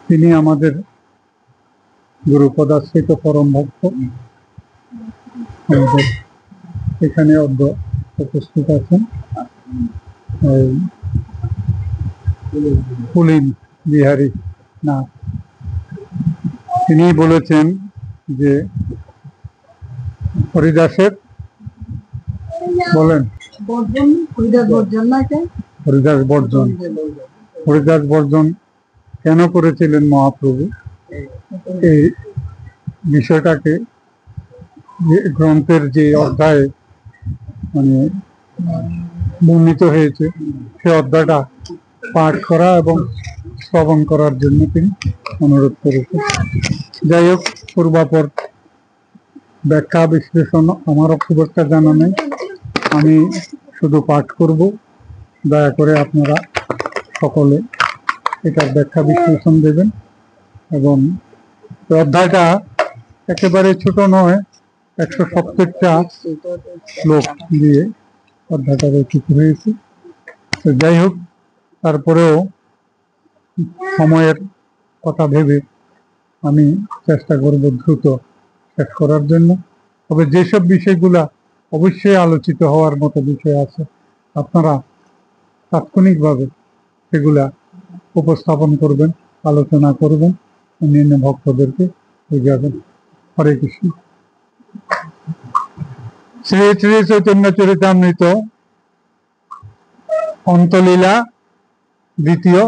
তিনি আমাদের গুরুপদাশ্রিত পরম ভক্ত। আমাদের এখানে অদ্য উপস্থিত আছেন পুলিন বিহারী নাথ। তিনি বলেছেন যে হরিদাসের বলেন হরিদাস বর্জন কেন করেছিলেন মহাপ্রভু, এই বিষয়টাকে গ্রন্থের যে অধ্যায়ে মানে বর্ণিত হয়েছে সে অধ্যায়টা পাঠ করা এবং শ্রবণ করার জন্য তিনি অনুরোধ করেছেন। যাই হোক, পূর্বাপর ব্যাখ্যা বিশ্লেষণ আমারও খুব একটা জানা নেই, আমি শুধু পাঠ করব। দয়া করে আপনারা সকলে এটার ব্যাখ্যা বিশ্লেষণ দেবেন। এবং অধ্যায়টা একেবারে ছোট নয়, 170টা শ্লোক দিয়ে অধ্যায়টা রচিত হয়েছে। তো যাই হোক, তারপরেও সময়ের কথা ভেবে আমি চেষ্টা করব দ্রুত শেষ করার জন্য। তবে যেসব বিষয়গুলা অবশ্যই আলোচিত হওয়ার মতো বিষয় আছে, আপনারা তাৎক্ষণিকভাবে সেগুলা উপস্থাপন করবেন, আলোচনা করবেন, অন্যান্য ভক্তদেরকে বুঝাবেন। হরে কৃষ্ণ। শ্রী শ্রী চৈতন্য চরিতামৃত অন্তলীলা দ্বিতীয়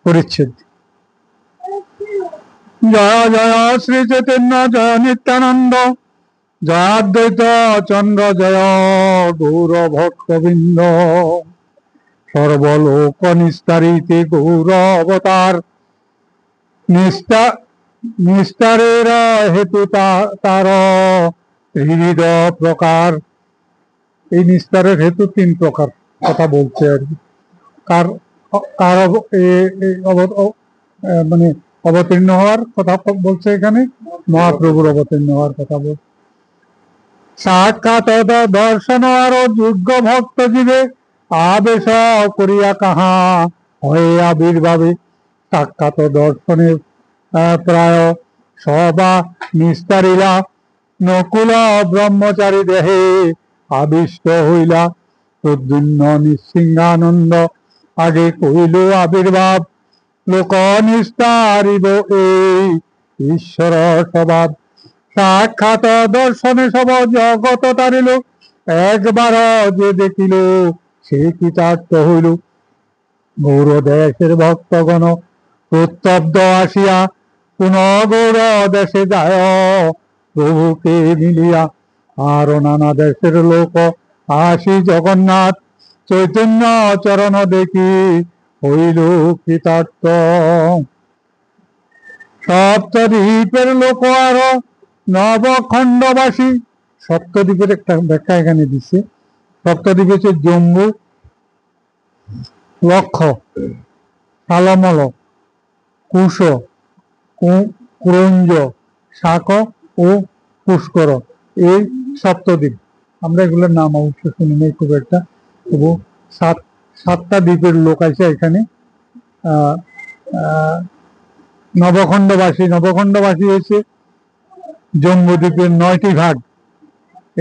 পরিচ্ছেদ। জয় জয় শ্রী চৈতন্য জয় নিত্যানন্দ, জয়াদ্বৈত চন্দ্র জয় গৌর ভক্তবৃন্দ। সর্বলোক নিস্তারিতে গৌর অবতার, নিস্তারের হেতু তার ত্রিবিধ প্রকার। এই নিস্তারের হেতু 3 প্রকার কথা বলছে আর কি। কার মানে অবতীর্ণ হওয়ার কথা বলছে এখানে, মহাপ্রভুর অবতীর্ণ হওয়ার কথা বলছে। সাক্ষাৎ দর্শন আর যোগ্য ভক্ত জীবে আবেশ করিয়া কাহা হয়ে আবির্ভাবে। সাক্ষাৎ দর্শনের প্রায় সবা নিস্তারিলা, নকুল ব্রহ্মচারী দেহে আবিষ্ট হইলা। প্রদ্যুম্ন নিঃসিংহানন্দ আগে কইল আবির্ভাব, লোক নিস্তারিব এই ঈশ্বর স্বভাব। সাক্ষাৎ দর্শনে সব জগৎ তারিল, একবার যে দেখিল সে কৃতার্থ হইল। গৌর দেশের ভক্তগণ প্রত্যব্দ আসিয়া, পুনঃ গৌর দেশে যায় প্রভুকে মিলিয়া। আর নানা দেশের লোক আসি জগন্নাথ, চৈতন্য চরণ দেখি হইল কৃতার্থ। সপ্তদ্বীপের লোক আর নবখণ্ডবাসী, সপ্তদ্বীপের একটা ব্যাখ্যা এখানে দিচ্ছে। সপ্তদ্বীপ হচ্ছে জম্বু, লক্ষ, সালমল, কুশ, কুরঞ্জ, শাক ও পুষ্কর, এই সপ্তদ্বীপ। আমরা এগুলোর নাম অবশ্য শুনি নেই খুব একটা, তবু 7টা দ্বীপের লোক আছে এখানে। নবখণ্ডবাসী হয়েছে জম্বুদ্বীপের 9টি ভাগ।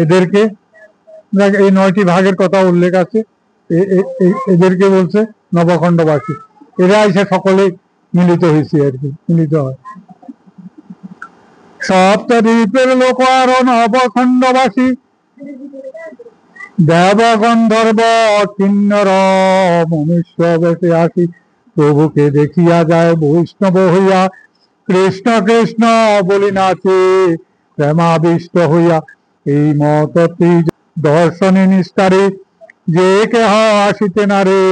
এদেরকে এই 9টি ভাগের কথা উল্লেখ আছে, এদেরকে বলছে নবখণ্ডবাসী। এরা এসে সকলে মিলিত হয়েছে আর কি, মিলিত হয়। সপ্তদ্বীপের লোক আর নবখণ্ডবাসী, দেব গন্ধর্ব কিন্নর মনুষ্য বেশে আসি। প্রভুকে দেখিয়া যায় বৈষ্ণব হইয়া, কৃষ্ণ কৃষ্ণ বলি নাচে প্রেমাবিষ্ট হইয়া। এই মত দর্শনে নিস্তারে, যে কেহ আসিতে না রে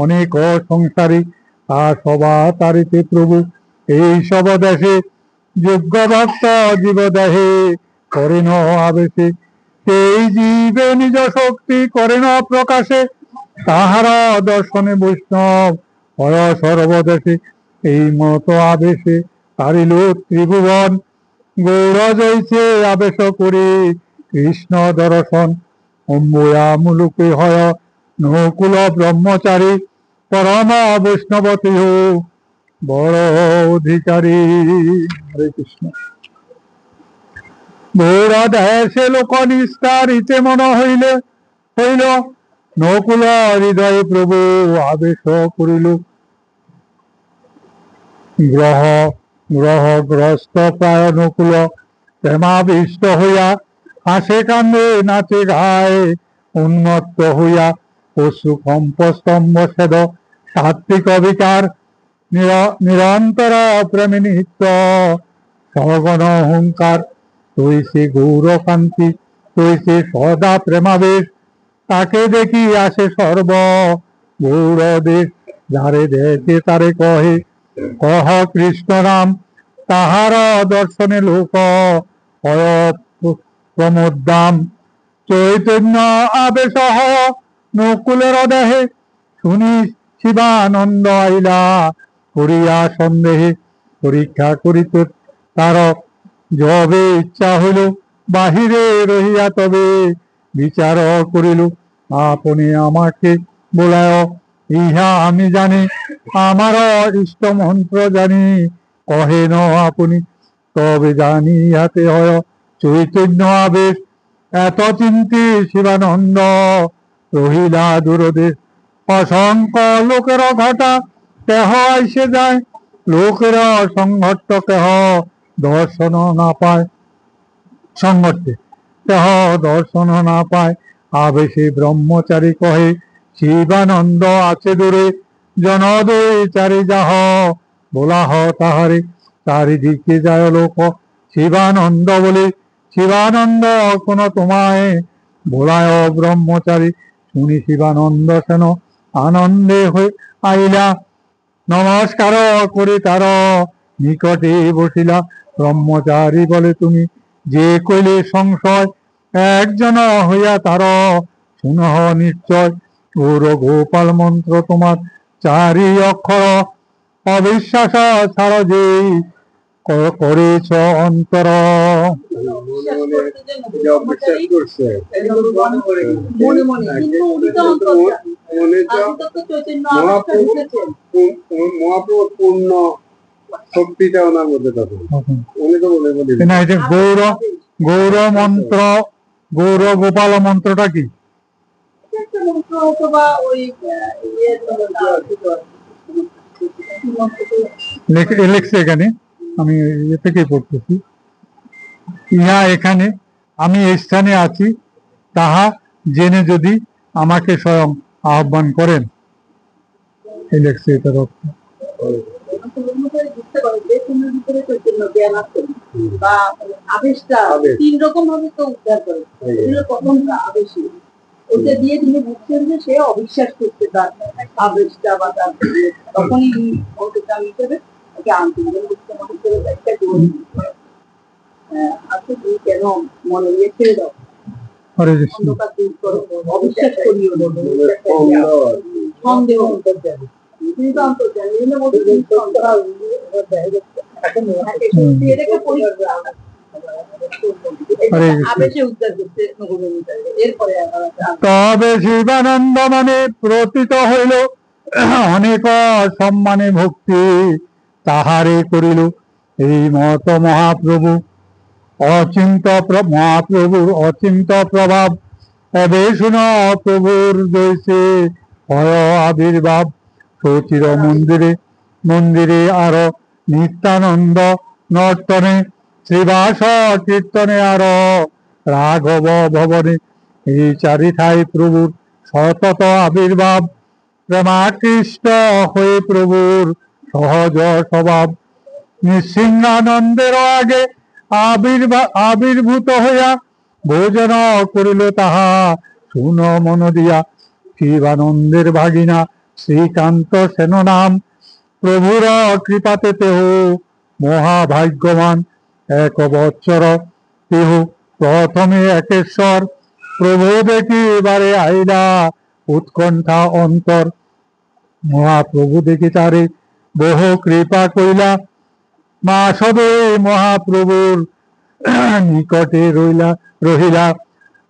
অনেক সংসারী। তা সবা তারিতে প্রভু এই সব দেশে, যোগ্য ভক্ত জীব দেহে করেন আবেশে। সেই জীবে নিজ শক্তি করেন প্রকাশে, তাহারা দর্শনে বৈষ্ণব হয় সর্বদেশে। এই মত আবেশে তারিল ত্রিভুবন, গৌর জয়ছে আবেশ করে কৃষ্ণ দর্শন। অম্বয়া মুলুকে হয় নকুল ব্রহ্মচারী, পরম বৈষ্ণবতী বড় অধিকারী। হরে কৃষ্ণ। ঘোরা দেশে লোক নিস্তারিতে মন হইল, নকুল হৃদয়ে প্রভু আবেশ করিল। গ্রহগ্রস্ত প্রায় নকুল প্রেমাবিষ্ট হইয়া হাসে কান্দে নাচে গায়ে উন্মত্ত হইয়া অশ্রু কম্প স্তম্ভ সেদ সাত্বিক বিকার নিরন্তর প্রেমী নিত্য সগণ অহংকার। তুই সে গৌরকান্তি, তুই সে সদা প্রেমাবেশ, তাকে দেখি আসে সর্ব গৌর দেশ। যারে দেখে তারে কহে কহ কৃষ্ণ নাম, তাহার দর্শনে লোক হয় প্রমোদাম। চৈতন্য আবেশ নকুলের দেহে, শুনি শিবানন্দ আইলা করিয়া সন্দেহে। পরীক্ষা করিত তার যবে ইচ্ছা হইল, বাহিরে রহিয়া তবে বিচার করিল। আপনি আমাকে বলায় ইহা আমি জানি, আমার ইষ্ট মন্ত্র জানি কহেন আপনি। তবে জানি ইহাতে হয় চৈতন্য আবেশ, এত চিন্তি শিবানন্দ রহিলা দূরদেশ। অসংখ্য লোকের ঘটা কেহ আইসে যায়, লোকের সংঘর্ষ কেহ দর্শন না পায়, সংঘর্ষে কেহ দর্শন না পায়। আবেশে ব্রহ্মচারী কহে শিবানন্দ আছে দূরে, জনদে চারি যাহ বলাহ তাহারে। চারিদিকে যায় লোক শিবানন্দ বলে, শিবানন্দ কোন তোমায় বলায় ব্রহ্মচারী। শুনি শিবানন্দ সেন আনন্দে হয়ে আইলা, নমস্কার করে তার নিকটে বসিলা। ব্রহ্মচারী বলে তুমি যে কইলে সংশয়, একজন হইয়া তার শুনহ নিশ্চয়। গৌর গোপাল মন্ত্র তোমার চারি অক্ষর, অবিশ্বাস ছাড় যে করেছ অন্তর। মহাপ্রভু শক্তিটা ওনার মধ্যে থাকে, উনি তো বলে গৌর গৌর মন্ত্র, গৌর গোপাল মন্ত্রটা কি? লিখছে এখানে, আমি এ থেকেই পড়তেছি। ইহা এখানে আমি এই স্থানে আছি, তাহা জেনে যদি আমাকে স্বয়ং আহ্বান করেন, এই লিখছে এটার অর্থ। তিন রকম ভাবে তো উদ্ধার করে। প্রথমটা আবেশী, ওটা দিয়ে তিনি বুঝছেন যে সে অবিশ্বাস করতে তার আবেশটা বা তার, তখনই হিসেবে তাকে আন্তরিক একটা আছে তুমি কেন মনে নিয়ে ছেড়ে দাও, অন্ধকার দূর করো, অবিশ্বাস করিও সন্দেহ অন্তর্জামী। তিনি তো অন্তর্জামী, এটাকে পরিষ্কার তবে শিবানন্দ মানে প্রতীত হইল অনেক সম্মানে ভক্তি তাহারে করিল। এই মত মহাপ্রভু মহাপ্রভুর অচিন্ত প্রভাব, এবে শুন প্রভুর জৈসে হয় আবির্ভাব। সচির মন্দিরে মন্দিরে আর নিত্যানন্দ নর্তনে, শ্রীবাস কীর্তনে আর রাঘব ভবনে। এই চারিঠাই প্রভুর সতত আবির্ভাব, প্রেমাকৃষ্ট হয়ে প্রভুর সহজ স্বভাব। নৃসিংহানন্দের আগে আবির্ভূত হইয়া ভোজন করিল তাহা শুন মন দিয়া। শিবানন্দের ভাগিনা শ্রীকান্ত সেন নাম, প্রভুর কৃপাতে তেহ মহাভাগ্যবান। এক বৎসর তেহ প্রথমে একেশ্বর, প্রভু দেখিবারে আইলা উৎকণ্ঠা অন্তর। মহাপ্রভু দেখি তারে বহু কৃপা কইলা, মা সবে মহাপ্রভুর নিকটে রহিলা।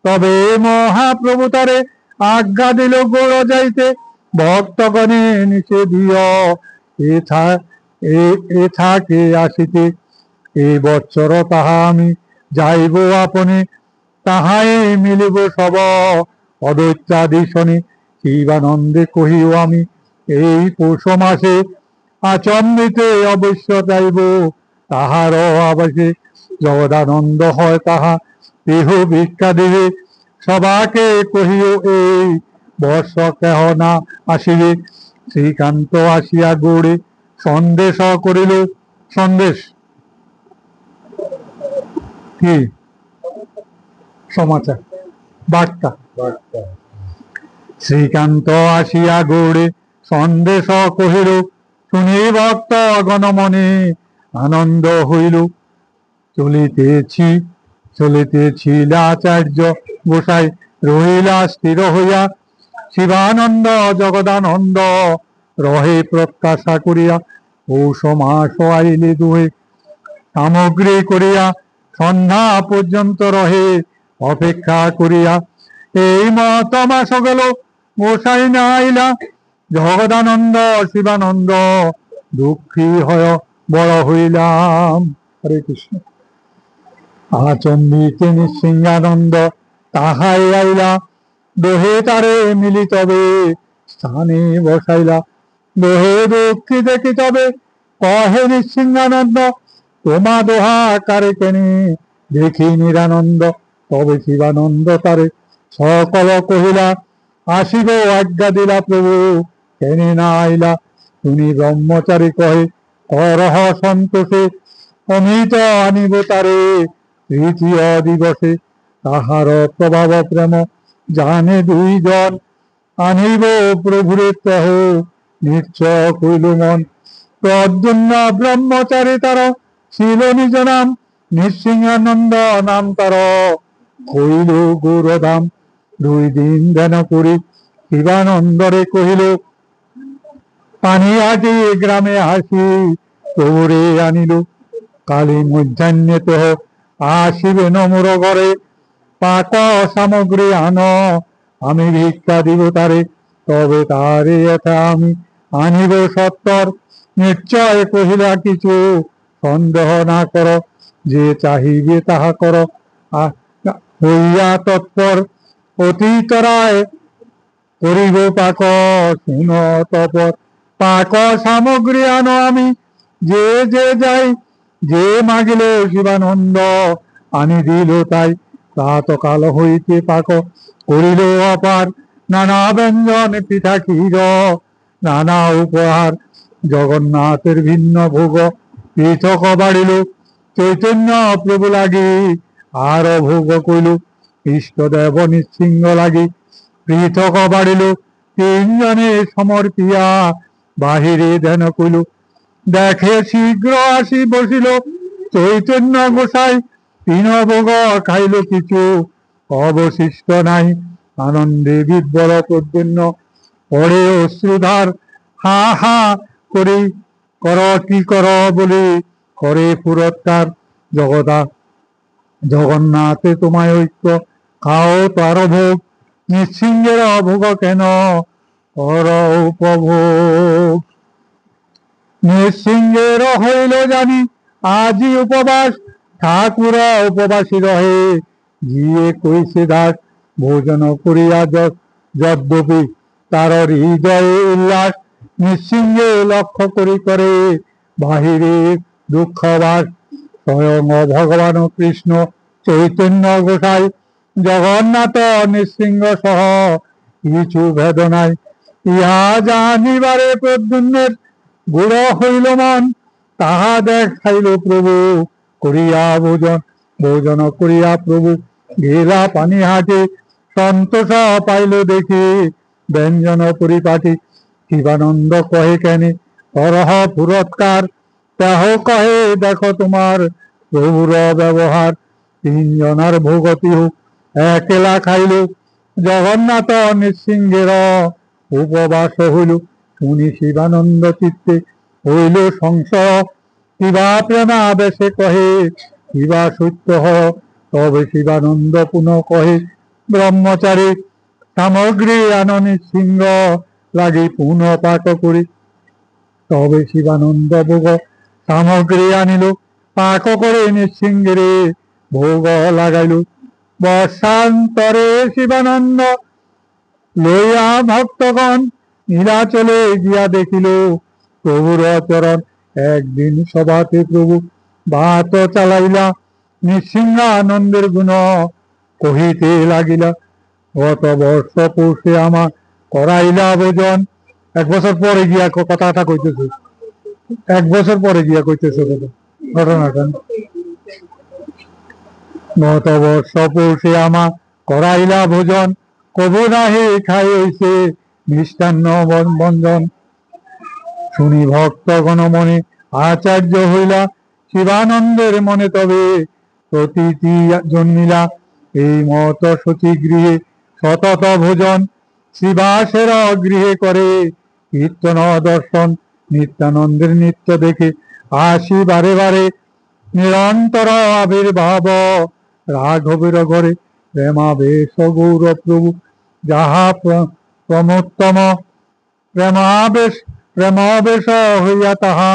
তবে মহাপ্রভু তারে আজ্ঞা দিল গৌর যাইতে, ভক্তগণে নিষেধিয় এ থাকে আসিতে, এই বৎসর তাহা আমি যাইব আপনে, তাহাই মিলিব সব অদৈত্যাদি শনি। শিবানন্দে কহিও আমি এই পৌষ মাসে, আচম্বিতে অবশ্য যাইব তাহার আবাসে। জগদানন্দ হয় তাহা দেহ ভিক্ষা দিবে, সবাকে কহিও এই বর্ষ কেহ না আসিবে। শ্রীকান্ত আসিয়া গৌড়ে সন্দেশ করিল। সন্দেশ কি সমাচার, বার্তা। শ্রীকান্ত আসিয়া গৌড়ে সন্দেশ কহিল, শুনি ভক্ত গণমনে আনন্দ হইল। চলিতেছিল আচার্য গোসাই, রহিলা স্থির হইয়া। শিবানন্দ জগদানন্দ রহে প্রত্যাশা করিয়া। পৌষ মাস আইলে দুহে সামগ্রী করিয়া, সন্ধ্যা পর্যন্ত রহে অপেক্ষা করিয়া। এই মত মাস গেল গোসাই না আইলা, জগদানন্দ শিবানন্দ দুঃখী হয় বড় হইলাম। হরে কৃষ্ণ। আচম্বিতে নিঃসিংহানন্দ তাহাই আইলা, দোহে তারে মিলি তবে স্থানে বসাইলা। দোহে দুঃখী দেখি তবে কহে নিঃসিংহানন্দ, তোমা দোহা কারে কেনে দেখি নিরানন্দ। তবে শিবানন্দ তারে সকল কহিলা, আসিব আজ্ঞা দিলা প্রভু কেনে না আইলা। শুনি ব্রহ্মচারী কহে করহ সন্তোষে, অমিত আনিব তারে তৃতীয় দিবসে। তাহার প্রভাব প্রেম জানে দুইজন, আনিব প্রভুরে তহ নিশ্চয় কইল মন। প্রদ্যুম্ন ব্রহ্মচারী তার ছিল নিজ নাম, নিঃসিংহানন্দ নাম তার কইল গৌরধাম। 2 দিন ধ্যান করি শিবানন্দরে কহিল, পানিহাটি গ্রামে আসি প্রভুরে আনিল। কালী মধ্যাহ্নে তহ আসিবে নমর ঘরে, পাক সামগ্রী আন আমি ভিক্ষা দিব তারে। তবে তারে যথা আমি আনিব সত্তর, নিশ্চয় কহিলা কিছু সন্দেহ না কর। যে চাহিবে তাহা কর হইয়া তৎপর, অতীতরায় করিব পাক শুন তপর। পাক সামগ্রী আনো আমি যে যে যাই, যে মাগিল শিবানন্দ আনি দিল তাই। প্রাতকাল হইতে পাক করিল অপার, নানা ব্যঞ্জন পিঠা ক্ষীর নানা উপহার। জগন্নাথের ভিন্ন ভোগ পৃথক বাড়িল, চৈতন্য প্রভু লাগি আর ভোগ কইল। ইষ্টদেব নিঃসিংহ লাগি পৃথক বাড়িল, 3 জনে সমর্পিয়া বাহিরে ধ্যান কইল। দেখে শীঘ্র আসি বসিল চৈতন্য গোসাই, 3 ভোগ খাইল কিছু অবশিষ্ট নাই। আনন্দে বিদ্বল প্রদ্যুম্ন পড়ে অশ্রুধার, হা হা করি কর কি কর বলি করে পুরস্কার। জগন্নাথে তোমায় ঐক্য খাও তার ভোগ, নিঃসিংহের অভোগ কেন কর উপভোগ। নিঃসিংহের হইল জানি আজি উপবাস, ঠাকুর উপবাসী রহে গিয়ে কইছে দাস। ভোজন করিয়া যদ্যপি তার হৃদয়ে উল্লাস, নিঃসিংহে লক্ষ্য করি করে বাহিরে দুঃখবাস। স্বয়ং ভগবান কৃষ্ণ চৈতন্য গোসাই, জগন্নাথ নিঃসিংহ সহ কিছু ভেদ নাই। ইহা জানিবারে প্রদ্যুম্নের গুড় হইল মন, তাহা দেখাইল প্রভু করিয়া ভোজন করিয়া প্রভু গেলা পানিহাটি। সন্তোষ পাইল দেখি ব্যঞ্জন পরিপাটি। শিবানন্দ কহে কেনে করহ পুরস্কার, তেহ কহে দেখো তোমার প্রভুর ব্যবহার। 3 জনার ভোগতি একলা খাইল, জগন্নাথ নিঃসিংহের উপবাস হইল। শুনি শিবানন্দ চিত্তে হইল সংশয়, কিবা প্রেমাবেশে কহে কিবা সত্য হয়। তবে শিবানন্দ পুনঃ কহে ব্রহ্মচারী, সামগ্রী আন নিঃসিংহ লাগি পুনঃ পাক করি। তবে শিবানন্দ ভোগ সামগ্রী আনিল, পাক করে নিঃসিংহে ভোগ লাগাইল। বর্ষান্তরে শিবানন্দ লইয়া ভক্তগণ নীলাচলে গিয়া দেখিল প্রভুর চরণ। একদিন সভাতে প্রভু বাত চালাইলা, নিঃসিংহানন্দের গুণ কহিতে লাগিলা। গত বর্ষ পৌষে আমার করাইলা ভোজন। 1 বছর পরে গিয়া কথাটা কইতেছে, 1 বছর পরে গিয়া কইতেছে ঘটনাটা। গত বর্ষ পৌষে আমা করাইলা ভোজন, কবু নাহি খাইছে মিষ্টান্ন বঞ্জন। শুনি ভক্তগণ মনে আচার্য হইলা, শিবানন্দের মনে তবে প্রতীতি জন্মিলা। এই মত সতী গৃহে সতত ভোজন, শ্রীবাসের গৃহে করে কীর্তন দর্শন। নিত্যানন্দের নিত্য দেখে আসি বারে বারে, নিরন্তর আবির্ভাব রাঘবের ঘরে। প্রেমাবেশ গৌর প্রভু যাহা প্রমোত্তম, প্রেমাবেশ হইয়া তাহা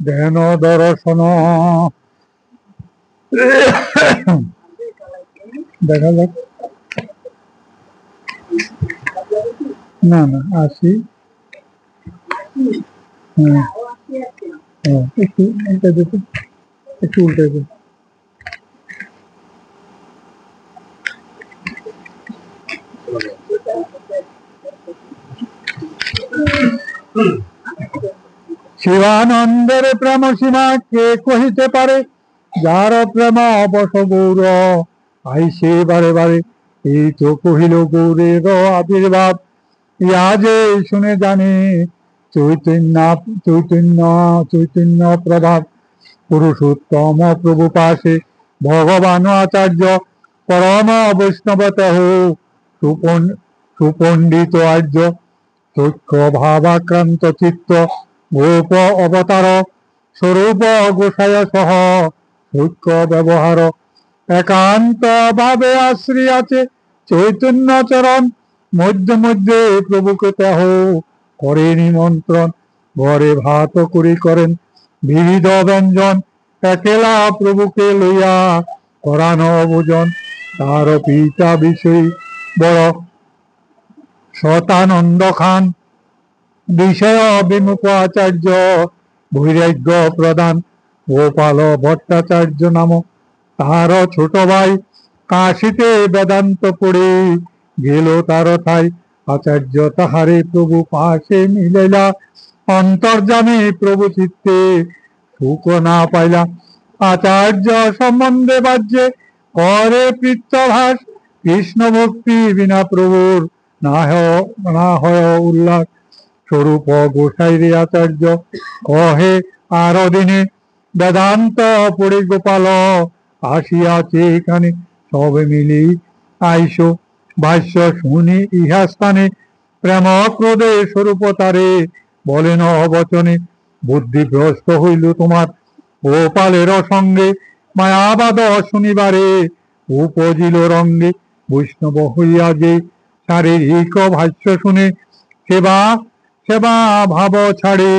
ধ্যান দর্শন। দেখা যাক, না না আসি, একটু উল্টে দেবো, একটু উল্টে দেবো। শিবানন্দের প্রেম সীমা কে কহিতে পারে, যার প্রেম অবশ গৌর আইসে বারে বারে। এই তো কহিল গৌরের আবির্ভাব, ইয়া যে শুনে জানে চৈতন্য চৈতন্য চৈতন্য প্রভাব। পুরুষোত্তম প্রভু পাশে ভগবান আচার্য, পরম বৈষ্ণবত সুপণ্ডিত আর্য। সূক্ষ্ম ভাবাক্রান্ত চিত্ত গোপ অবতার, স্বরূপ গোসায় সহ সূক্ষ্ম ব্যবহার। একান্ত ভাবে আশ্রী আছে চৈতন্য চরণ, মধ্যে মধ্যে প্রভুকে তেহ করে নিমন্ত্রণ। ঘরে ভাত করি করেন বিবিধ ব্যঞ্জন, একেলা প্রভুকে লইয়া করানো ভোজন। তার পিতা বিষয় বড় শতানন্দ খান, বিষয় বিমুখ আচার্য বৈরাগ্য প্রদান। গোপাল ভট্টাচার্য নাম তার ছোট ভাই, কাশীতে বেদান্ত পড়ে গেল তার ঠাই। আচার্য তাহারে প্রভু পাশে মিলাইলা, অন্তর্যামী প্রভু চিত্তে সুখ না পাইলা। আচার্য সম্বন্ধে বাজ্যে করে পৃথ্বভাস, কৃষ্ণ ভক্তি বিনা প্রভুর না হয় উল্লাস। স্বরূপ গোসাই রে আচার্য কহে আর দিনে, বেদান্ত পড়ে গোপাল আসিয়াছে এখানে। সবে মিলি আইসো ভাষ্য শুনি ইহা স্থানে, প্রেম ক্রোধে স্বরূপ তারে বলেন অবচনে। বুদ্ধিভ্রষ্ট হইল তোমার গোপালের সঙ্গে, মায়াবাদ শুনিবারে উপজিল রঙ্গে। বৈষ্ণব হইয়া যে শারীরিক ভাষ্য শুনে, সেবা সেবা ভাব ছাড়ে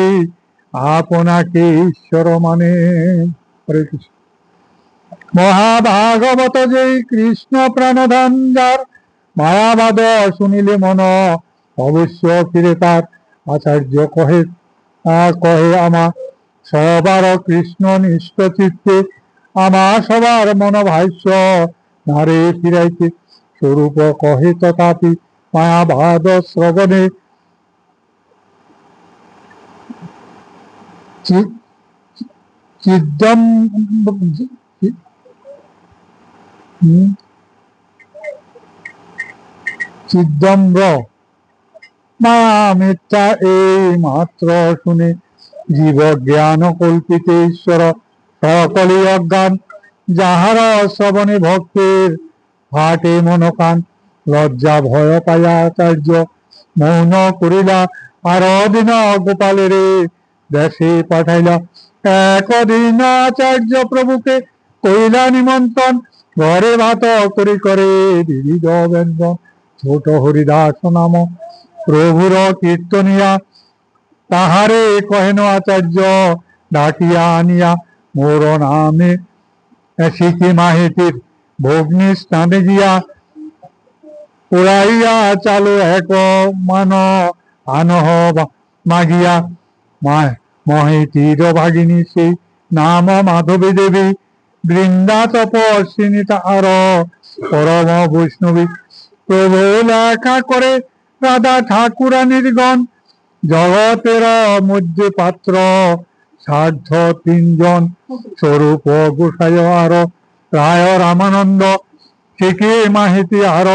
আপনাকে ঈশ্বর মানে। হরে কৃষ্ণ। মহাভাগবত যে কৃষ্ণ প্রাণধান যার, মায়াবাদ শুনিলে মন অবশ্য ফিরে তার। আচার্য কহে আমা সবার কৃষ্ণ নিষ্ঠ চিত্তে, আমা সবার মন ভাষ্য নারে ফিরাইতে। স্বরূপ কহে তথাপি মায়াবাদ শ্রবণে, চিদম্র মায়া মিথ্যা এই মাত্র শুনে, জীব জ্ঞান কল্পিতে ঈশ্বর সকলই অজ্ঞান। যাহারা শ্রবণে ভক্তের হাটে মনকান, লজ্জা ভয় পাইয়া আচার্য মৌন করিলা। আর দিন গোপালের দেশে পাঠাইলা। একদিন আচার্য প্রভুকে কইলা নিমন্ত্রণ, ঘরে ভাত করি করে বিবিধ ব্যঞ্জন। ছোট হরিদাস নাম প্রভুর কীর্তনিয়া, তাহারে কহেন আচার্য ডাকিয়া আনিয়া মোর নামে শিখি মাহিতির ভগ্নি স্থানে গিয়া উড়াইয়া চালু এক মান আনহ মাগিয়া মহিতির ভাগিনী সেই নাম মাধবী দেবী বৃন্দা তপস্বিনী তাহার পরম বৈষ্ণবী প্রভু লেখা করে রাধা ঠাকুরানীর গণ জগতের মধ্যে পাত্র সার্ধ 3 জন স্বরূপ গোসাই আর রায় রামানন্দ শিখে মাহিতি আর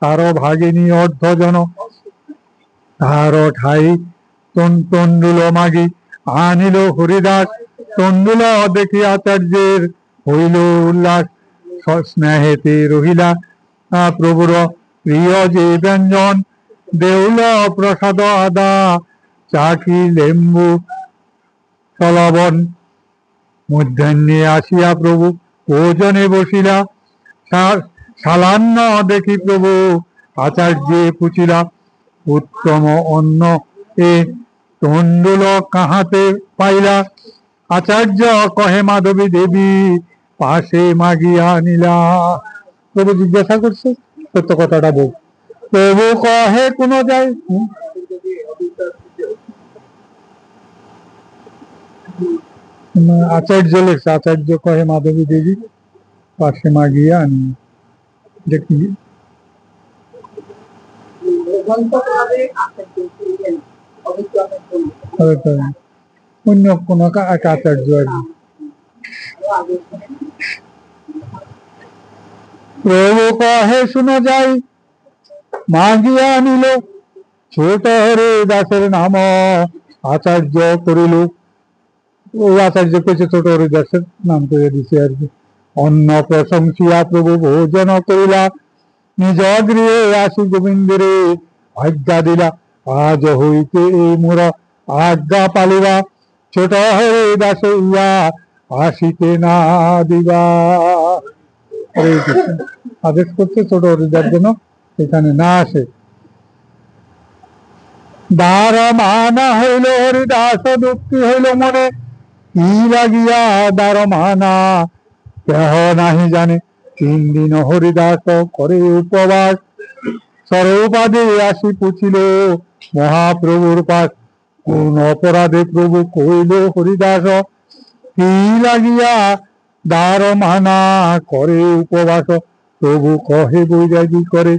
তার ভাগিনী অর্ধজন তার ঠাই তন্ডুল মাগি আনিল হরিদাস তন্ডুল দেখি আচার্যের হইল উল্লাস স্নেহেতে রহিলা প্রভুর প্রিয় যে ব্যঞ্জন দেউল প্রসাদ আদা চাকি লেম্বু সলবন মধ্যাহ্নে আসিয়া প্রভু ভোজনে বসিলা সালান্ন দেখি প্রভু আচার্য পুছিলা উত্তম অন্ন এ তন্ডুল কাহাতে পাইলা আচার্য কহে মাধবী দেবী পাশে মাগিয়া নিলা প্রভু জিজ্ঞাসা করছে সত্য কথাটা বল প্রভু কহে কোন যায় আচার্য লেখছে আচার্য কহে মাধবী দেবী পাশে মাগিয়া আনি দেখি অন্য কোন আচার্য প্রভু কহে শোনা যায় মাগিয়া আনিল ছোট হরে দাসের নাম আচার্য করিল ও আচার্য পেয়েছে ছোট হরে দাসের নাম করে দিছে আর কি অন্ন প্রশংসিয়া প্রভু ভোজন করিলা নিজ গৃহে আসি গোবিন্দের আজ্ঞা দিলা আজ হইতে এই মোর আজ্ঞা পালিবা ছোট হরে দাসে ইয়া আসিতে না দিবা আদেশ করছে ছোট হরিদার জন্য এখানে না আসে দ্বার মানা হইল হরিদাস দুঃখী হইল মনে কি লাগিয়া দ্বার মানা কেহ নাহি জানে 3 দিন হরিদাস করে উপবাস সর্বপাদে আসি পুছিল মহাপ্রভুর পাশ কোন অপরাধে প্রভু কইল হরিদাস কি লাগিয়া দ্বার মানা করে উপবাস প্রভু কহে বৈরাগী করে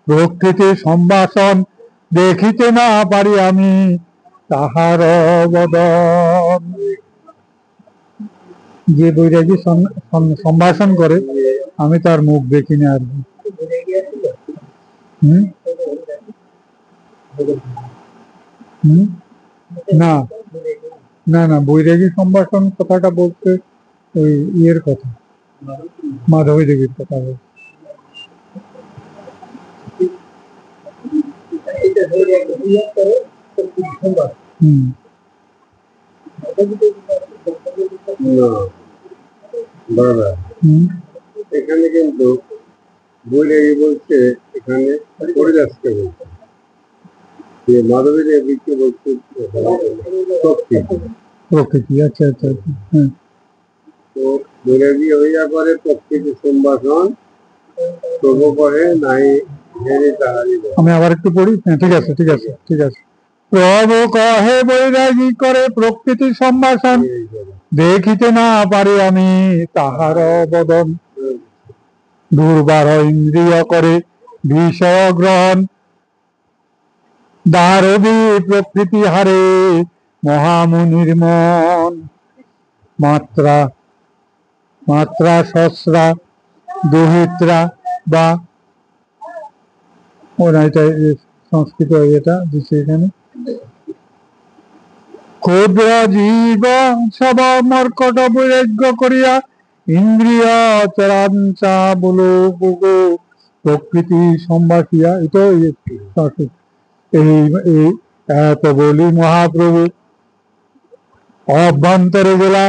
প্রকৃতি সম্ভাষণ দেখিতে না পারি আমি তাহার বদন যে বৈরাগী সম্ভাষণ করে আমি তার মুখ দেখি না আর না না না বৈরাগী সম্ভাষণ কথাটা বলতে ওই ইয়ের কথা মাধবী দেবীর কথা বলছে দাদা এখানে কিন্তু বৈরাগী বলছে এখানে হরিদাসকে বলছে যে মাধবী দেবীকে বলছে প্রকৃতি আচ্ছা আচ্ছা হ্যাঁ তো বৈরাগী হইয়া করে প্রকৃতি সম্ভাষণ প্রভু করে নাই আমি আবার একটু পড়ি হ্যাঁ ঠিক আছে ঠিক আছে ঠিক আছে প্রভু কহে বৈরাগী করে প্রকৃতি সম্ভাষণ দেখিতে না পারি আমি তাহার বদন দুর্বার ইন্দ্রিয় করে বিষয় গ্রহণ দারবি প্রকৃতি হারে মহামুনির মন মাত্রা মাত্রা সস্রা দুহিত্রা বা ওরা এটা সংস্কৃত এটা দিচ্ছে এখানে ক্ষুদ্র জীব সব মর্কট বৈরাগ্য করিয়া ইন্দ্রিয় চরাঞ্চা বলো প্রকৃতি সম্ভাষিয়া এটা এই এত বলি মহাপ্রভু অভ্যন্তরে গেলা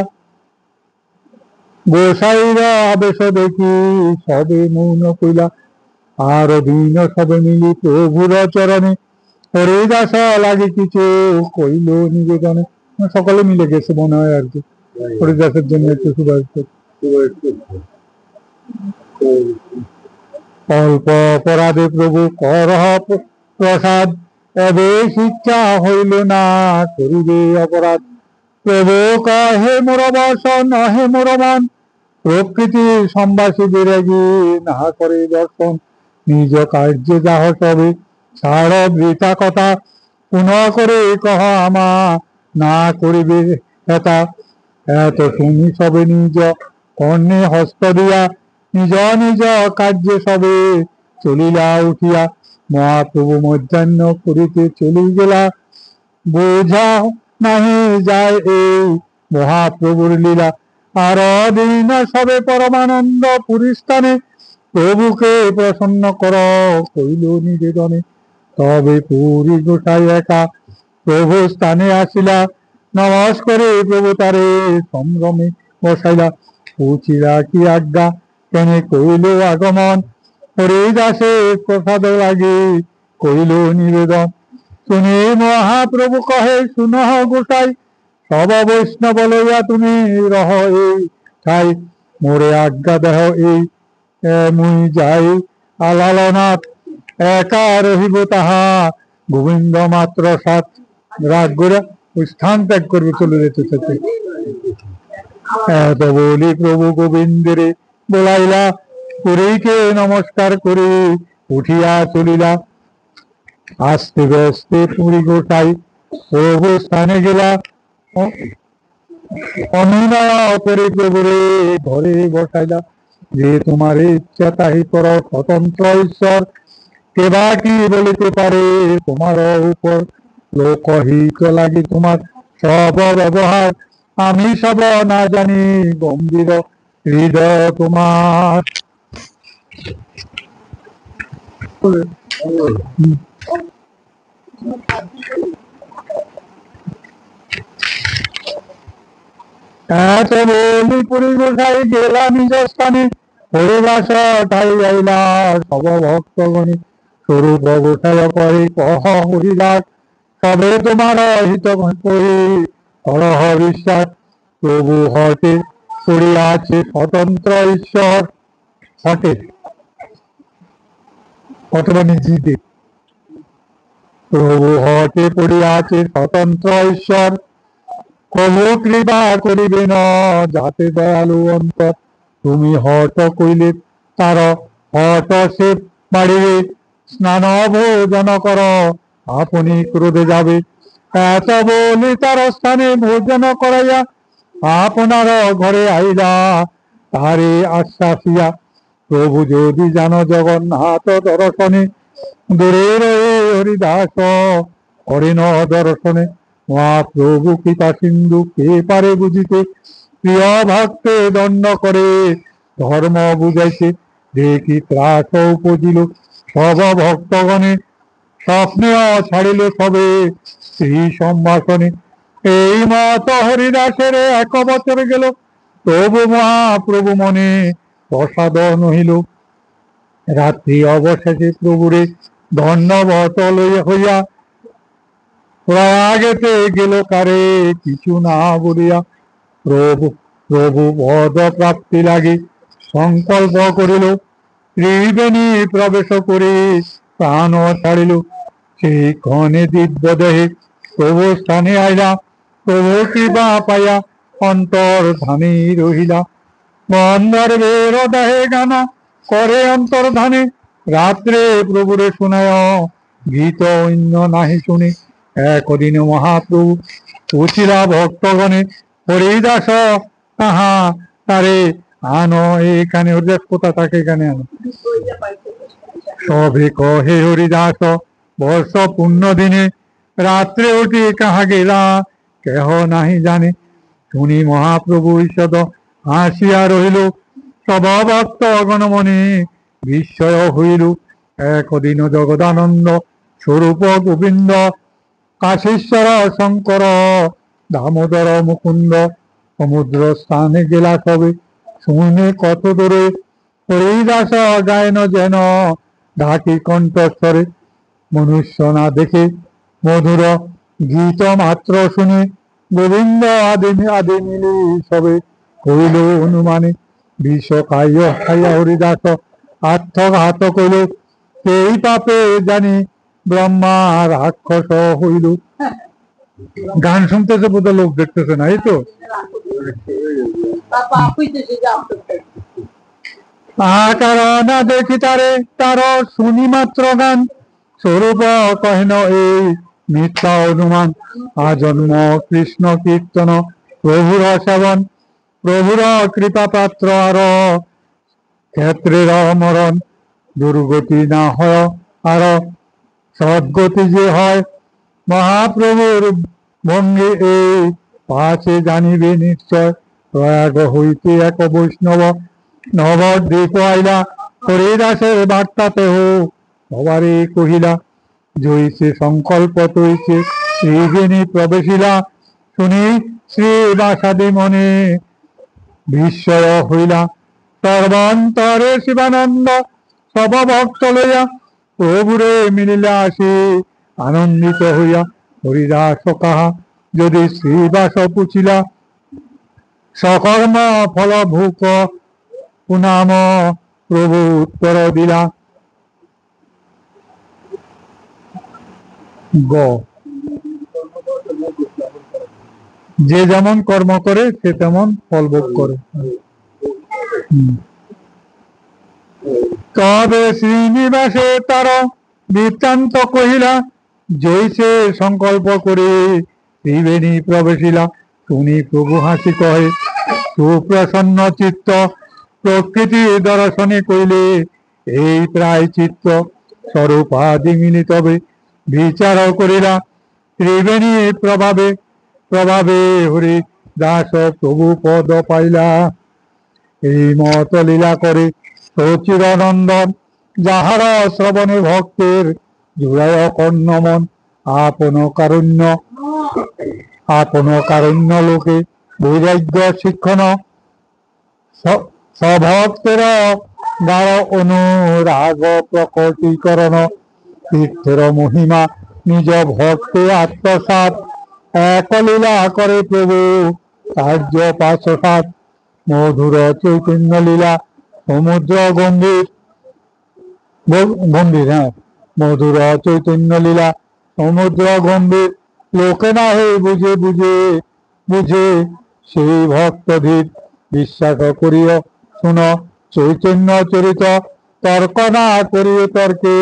গোসাইরা আবেশ দেখি সবে মৌন কইলা আর দিন সবে মিলি প্রভুর চরণে হরিদাস লাগে কিছু কইল নিবেদনে। সকলে মিলে গেছে মনে হয় আর কি, হরিদাসের জন্য একটু সুপারিশ করতে। অল্প অপরাধে প্রভু করহ প্রসাদ, এবে শিক্ষা হইল না করিবে অপরাধ। প্রভু কহে মোর বস নহে মোর মন, প্রকৃতি সম্বাসী বিরাগী না করে দর্শন। নিজ কার্যে যাহ সবে ছাড় বৃথা কথা, পুনঃ করে কহ আমা না করিবে হেতা। এত শুনি সবে নিজ কর্ণে হস্ত দিয়া, নিজ নিজ কার্যে সবে চলিলা উঠিয়া। মহাপ্রভু মধ্যাহ্ন করিতে চলি গেলা, বোঝা নাহি যায় এই মহাপ্রভুর লীলা। আর দিন সবে পরমানন্দ পুরী স্থানে, প্রভুকে প্রসন্ন কর কইল নিবেদনে। তবে পুরী গোসাই একা প্রভু স্থানে আসিলা, নমস্কারে প্রভু তারে সম্ভ্রমে বসাইলা। পুছিলা কি আজ্ঞা কেন কইল আগমন, হরিদাসের প্রসাদ লাগে কইল নিবেদন। শুনি মহাপ্রভু কহে শুনহ গোসাই, সব বৈষ্ণব লইয়া তুমি রহ এই ঠাই। মোরে আজ্ঞা দেহ এই মুই যাই আলালনাথ, একা রহিব তাহা গোবিন্দ মাত্র সাথ। রাগ করে ওই স্থান ত্যাগ করবে, চলে যেতে চাচ্ছে। এত বলি প্রভু গোবিন্দের বলাইলা, পুরীকে নমস্কার করে উঠিয়া চলিলা। আস্তে ব্যস্তে পুরী গোসাই প্রভু স্থানে গেলা, অনুনয় করে প্রভুরে ঘরে বসাইলা। যে তোমার ইচ্ছা তাহি কর স্বতন্ত্র ঈশ্বর, কেবা কি বলিতে পারে তোমার উপর। লোকহিত লাগি তোমার সব ব্যবহার, আমি সব না জানি গম্ভীর হৃদয় তোমার। এত বলি পুরী গোসাই গেলা নিজ স্থানে, হরিদাস ঠাই আইলা সব ভক্তগণে। স্বরূপ গোসাই করে কহ হরিদাস, তবে তোমার হিত করি করহ বিশ্বাস। প্রভু হটে পড়িয়াছে স্বতন্ত্র ঈশ্বর, হটে অথবা নিজেদের। প্রভু হটে পড়িয়াছে স্বতন্ত্র ঈশ্বর, প্রভু কৃপা করিবে ন যাতে দয়ালু অন্তর। তুমি হট কইলে তার হট সে বাড়িবে, স্নান ভোজন কর আপনি ক্রোধে যাবে। এত বলি তার স্থানে ভোজন করাইয়া, আপনার ঘরে আইলা তারে আশ্বাসিয়া। প্রভু যদি জান জগন্নাথ দর্শনে, দূরে রয়ে হরিদাস করেন দর্শনে। মহাপ্রভু কৃপা সিন্ধু কে পারে বুঝিতে, প্রিয় ভক্তে দণ্ড করে ধর্ম বুঝাইছে। দেখি ত্রাস উপজিল সব ভক্তগণে, স্বপ্নে ছাড়িল সবে শ্রী সম্ভাষণে। এই মত হরিদাসের এক বছর গেল, প্রভু মহাপ্রভু মনে প্রসাদ নহিল। রাত্রি অবশেষে প্রভুরে ধন্যবত হইয়া, প্রয়াগেতে গেল কারে কিছু না বলিয়া। প্রভু প্রভু পদ প্রাপ্তি লাগি সংকল্প করিল, ত্রিবেণী প্রবেশ করে প্রাণ ছাড়িল। সেই ক্ষণে দিব্য দেহে প্রভু স্থানে আইলা, প্রভু কৃপা পাইয়া অন্তর ধানে রহিলা। গন্ধর্বের দেহে গানা করে অন্তর্ধানে, রাত্রে প্রভুরে শোনায় গীত অন্য নাহি শুনে। একদিন মহাপ্রভু পুছিলা ভক্তগণে, হরিদাস তাহা তারে আনো এখানে। হরিদাস কোথা থাকে এখানে আনো। সবে কহে হরিদাস বর্ষ পুণ্য দিনে, রাত্রে উঠি কাহা গেলা কেহ নাহি জানে। শুনি মহাপ্রভু ঈষদ হাসিয়া রহিল, সব ভক্ত গণমনে বিস্ময় হইল। একদিন জগদানন্দ স্বরূপ গোবিন্দ, কাশীশ্বর শঙ্কর দামোদর মুকুন্দ, সমুদ্র স্থানে গেলা সবে শুনে কত দূরে। হরিদাস গায়ন যেন ঢাকি কণ্ঠস্বরে, মনুষ্য না দেখে মধুর গীত মাত্র শুনি গোবিন্দ আদি মিলি সবে কইল অনুমানে বিষ খাইয়া খাইয়া হরিদাস আত্মঘাত কইল সেই পাপে জানি ব্রহ্মা রাক্ষস হইল। গান শুনতেছে বোধহয় লোক দেখতেছে না, এই তো। আকার না দেখি তারে তার শুনি মাত্র গান স্বরূপ কহেন এই মিথ্যা অনুমান আজন্ম কৃষ্ণ কীর্তন প্রভুর সেবন প্রভুর কৃপা পাত্র আর ক্ষেত্রের মরণ দুর্গতি না হয় আর সদ্গতি যে হয় মহাপ্রভুর ভঙ্গি এই পাছে জানিবে নিশ্চয়। প্রয়াগ হইতে এক বৈষ্ণব নবদ্বীপ আইলা হরিদাসের বার্তাতে হোক সবারে কহিলা জয়সে সংকল্প তৈছে শ্রীবেণী প্রবেশিলা শুনি শ্রী বাসাদি মনে বিস্ময় হইলা সর্বান্তরে শিবানন্দ সব ভক্ত লইয়া প্রভুরে মিলিলা আসি আনন্দিত হইয়া হরিদাস কাহা যদি শ্রীবাস পুছিলা সকর্ম ফল ভূক পুনাম প্রভু উত্তর দিলা। গ যে যেমন কর্ম করে সে তেমন ফল ভোগ করে। তবে শ্রীনিবাসে তার বৃত্তান্ত কহিলা জৈসে সংকল্প করে ত্রিবেণী প্রবেশিলা শুনি প্রভু হাসি কহে সুপ্রসন্ন চিত্ত প্রকৃতি দর্শনে কইলে এই প্রায় চিত্ত স্বরূপ আদি মিলিতবে বিচার করিলা ত্রিবেণী প্রভাবে প্রভাবে হরি দাস প্রভু পদ পাইলা এই মত লীলা করে সচিরানন্দন যাহার শ্রবণে ভক্তের জুড়ায় কর্ণমন আপন কারণ্য লোকে বৈরাগ্য শিক্ষণ সভক্তের গাঢ় অনুরাগ প্রকটীকরণ তীর্থের মহিমা নিজ ভক্তে আত্মসাৎ এক লীলা করে প্রভু কার্য পাশসাৎ মধুর চৈতন্য লীলা সমুদ্র গম্ভীর মধুর চৈতন্য লীলা সমুদ্র গম্ভীর লোকে না হয়ে বুঝে বুঝে বুঝে সেই ভক্তধীর বিশ্বাস করিও শুন চৈতন্য চরিত তর্ক না করিও তর্কে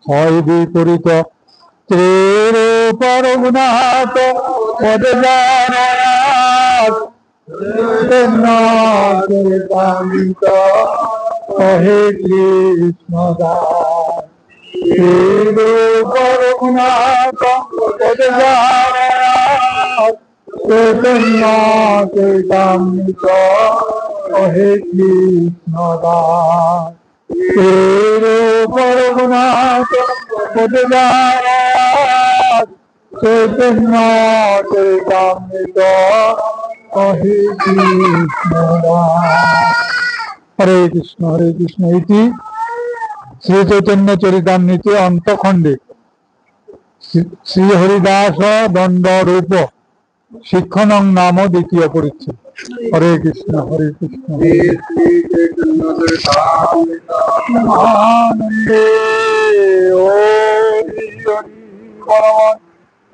হয় বিপরীত ত্রের পরগুণাত পদে হে কৃষ্ণ দাস পরগুণাত পদে চৈতন্য চৈতামৃত হে কৃষ্ণ দাস পরগুণাত পদে চৈতন্য চৈতামৃত হে কৃষ্ণ দাস। হরে কৃষ্ণ ইতি শ্রী চৈতন্য চরিতামৃতে অন্তখণ্ডে শ্রী হরিদাস দণ্ড রূপ শিক্ষণং নাম দ্বিতীয় পরিচ্ছেদ। হরে কৃষ্ণ আনন্দে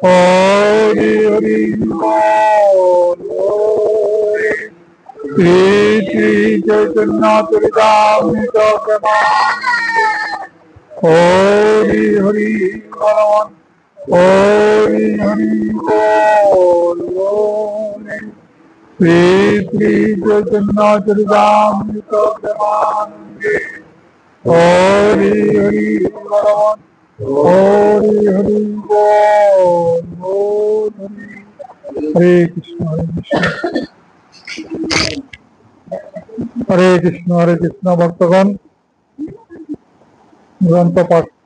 হরি হরি হরি শ্রী শ্রী চৈতন্য চরিতামৃত হরি হরি হরি হরি শ্রী শ্রী চৈতন্য চরিতামৃত হরি হরি হরি হরি হরে কৃষ্ণ হরে কৃষ্ণ ভক্তগণ গ্রন্থ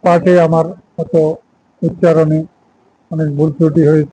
পাঠে আমার হয়তো উচ্চারণে অনেক ভুল ত্রুটি হয়েছে।